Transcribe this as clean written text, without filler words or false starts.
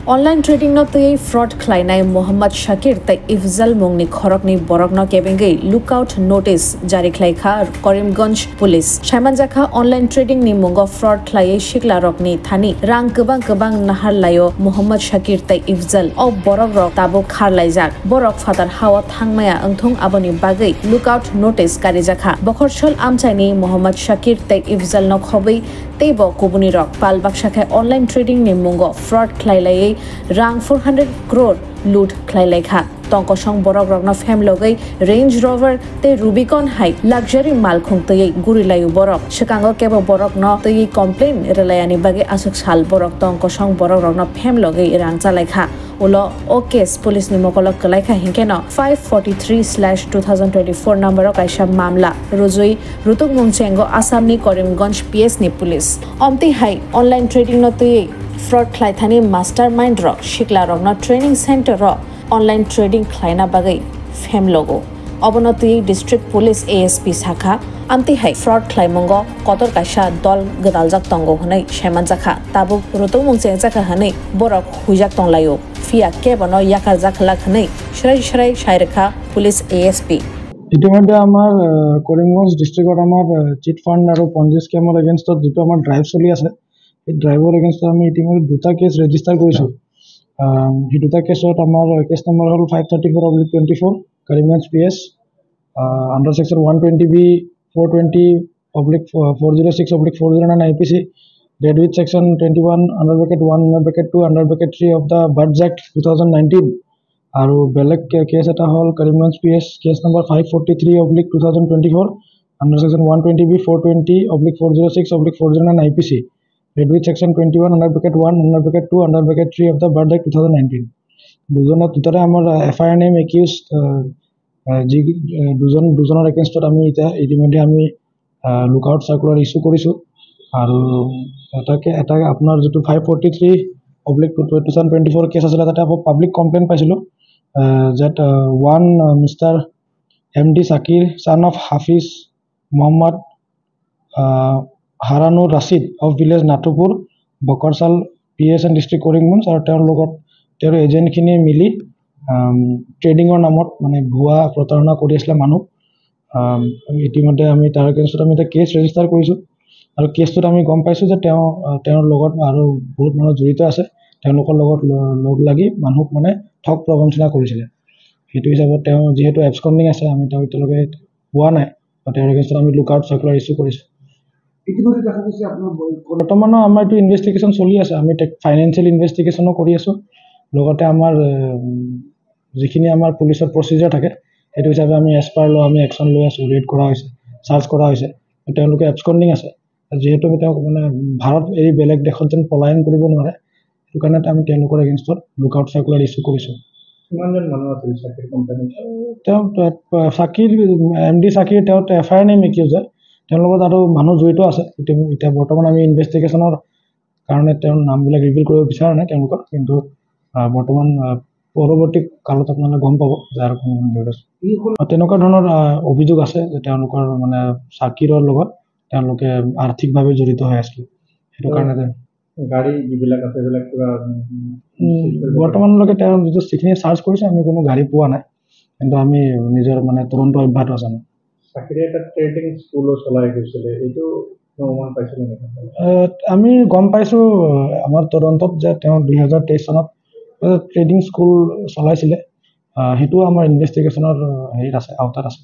Online trading no tei fraud khlainai Mohammad Shakir tai Ifzal mungni khorokni borokno kebengai lookout notice jari khlaikha Karimganj police Shaimanjakha online trading ni mungo fraud khlai shikla rokni thani rang kubang nahar layo Mohammad Shakir tai Ifzal o borok rok tabo kharlaijak borok fatar hawa thangmaya angthung aboni bagai lookout notice karijakha bokhorchol amchaini Mohammad Shakir tai Ifzal no khobai teibo kubuni rok palbaksakha online trading ni mungo fraud khlailai rang 400 crore loot khlailekha tongkosong borok rokno fem logai Range Rover te Rubicon hike luxury mal khongtei gurilayu borok shikango kebo borok no tei complain relayani bage asuk sal borok tongkosong borok rokno fem logai rang chalekha ulo okes police ni mokolok kalaikha hinkeno 543/2024 number kaisa mamla rojoi rutuk mungchengo Assamni Karimganj PS ni police omti hai online trading no tei fraud khlaithani mastermind rok shikla rokno training center ro online trading khlaina bagai fem logo obonoti district police ASP shakha amti hai fraud khlaimongo kotor kaisa dol gdaljak tongo hunai Shaimanjakha tabu rotung mungcheng jakha hanai borok huijak tonglayo fia kebono yakal jakhlak hanai shrai shairekha police ASP ইতিমধ্যে আমাৰ কৰিমগঞ্জ ডিস্ট্ৰিক্টত আমাৰ chit fund আৰু পঞ্জি স্কেমৰ এগেইনষ্টত যিটো আমাৰ drive চলি আছে এই driver এগেইনষ্টত আমি ইতিমধ্যে দুটা কেছ ৰেজিষ্টাৰ কৰিছোঁ এই দুটা কেছত আমাৰ কেছ নম্বৰ হ'ল 534/24 Karimganj PS under section 120B 420/406/409 IPC dead with section 21(1)(2)(3) of the Birds Act 2019 আৰু বেলেগ কেছ এটা হ'ল Karimganj PS case number 543/2024 under section 120B 420/406/409 IPC dead with section 21(1)(2)(3) of the Birds Act 2019 দুজনৰ আমাৰ FIR name accused যি দুজনৰ এগেইনষ্টত আমি ইতিমধ্যে আমি লুকআউট সাৰ্কুলাৰ ইস্যু কৰিছোঁ আৰু এটা আপোনাৰ যিটো 543/2024 কেছ আছিলে তাতে পাব্লিক কমপ্লেইন পাইছিলোঁ that one Mr. MD Sakir son of Hafiz Muhammad Haranur Rashid of village Natupur Bokarsal PS and district Karimganj আৰু তেওঁৰ লগত তেওঁৰ এজেণ্টখিনি মিলি ট্ৰেডিঙৰ নামত মানে ভুৱা প্ৰতাৰণা কৰি আছিলে মানুহ ইতিমধ্যে আমি তাৰ এগেইনষ্টত আমি এটা কেছ ৰেজিষ্টাৰ কৰিছোঁ আৰু কেছটোত আমি গম পাইছোঁ যে তেওঁৰ লগত আৰু বহুত মানুহ জড়িত আছে তেওঁলোকৰ লগত লগ লাগি মানুহক মানে ঠগ প্ৰবঞ্চনা কৰিছিলে সেইটো হিচাপত তেওঁ যিহেতু এবস্কণ্ডিং আছে আমি তেওঁ এতিয়ালৈকে পোৱা নাই তেওঁৰ এগেইনষ্টত আমি লুকআউট সাৰ্কুলাৰ ইস্যু কৰিছোঁ ইতিমধ্যে দেখা গৈছে আপোনাৰ বৰ্তমানো আমাৰ এইটো ইনভেষ্টিগেশ্যন চলি আছে আমি ফাইনেন্সিয়েল ইনভেষ্টিগেশ্যনো কৰি আছোঁ লগতে আমাৰ যিখিনি আমাৰ পুলিচৰ প্ৰচিজাৰ থাকে সেইটো হিচাপে আমি এজ পাৰ ল আমি একশ্যন লৈ আছোঁ ৰেড কৰা হৈছে চাৰ্জ কৰা হৈছে তেওঁলোকে এবস্কণ্ডিং আছে যিহেতু তেওঁক মানে ভাৰত এৰি বেলেগ দেশত যেন পলায়ন কৰিব নোৱাৰে সেইটো কাৰণে আমি তেওঁলোকৰ এগেইনষ্টত লুকআউট সাৰ্কুলাৰ ইস্যু কৰিছোঁ কিমানজন মানুহ আছিল চাকিৰ কোম্পানী তেওঁ চাকিৰ MD চাকিৰ তেওঁ FIR name accused তেওঁৰ লগত আৰু মানুহ জড়িত আছে এতিয়া বৰ্তমান আমি ইনভেষ্টিগেশ্যনৰ কাৰণে তেওঁৰ নামবিলাক ৰিভিল কৰিব বিচৰা নাই তেওঁলোকৰ কিন্তু বৰ্তমান পৰৱৰ্তী কালত আপোনালোকে গম পাব যাৰ কোনো জড়িত আছে তেনেকুৱা ধৰণৰ অভিযোগ আছে যে তেওঁলোকৰ মানে চাকিৰৰ লগত তেওঁলোকে আৰ্থিকভাৱে জড়িত হৈ আছিল সেইটো কাৰণে গাড়ী যিবিলাক আছে সেইবিলাক পুৰা বৰ্তমানলৈকে তেওঁ যিটো যিখিনি চাৰ্জ কৰিছে আমি কোনো গাড়ী পোৱা নাই কিন্তু আমি নিজৰ মানে তদন্ত অব্যাহত আছে চাকিৰে এটা ট্ৰেডিং স্কুলো চলাই গৈছিলে এইটো আমি গম পাইছোঁ আমাৰ তদন্তত যে তেওঁ 2023 চনত ট্ৰেডিং স্কুল চলাইছিলে সেইটো আমাৰ ইনভেষ্টিগেশ্যনৰ হেৰিত আছে আওতাত আছে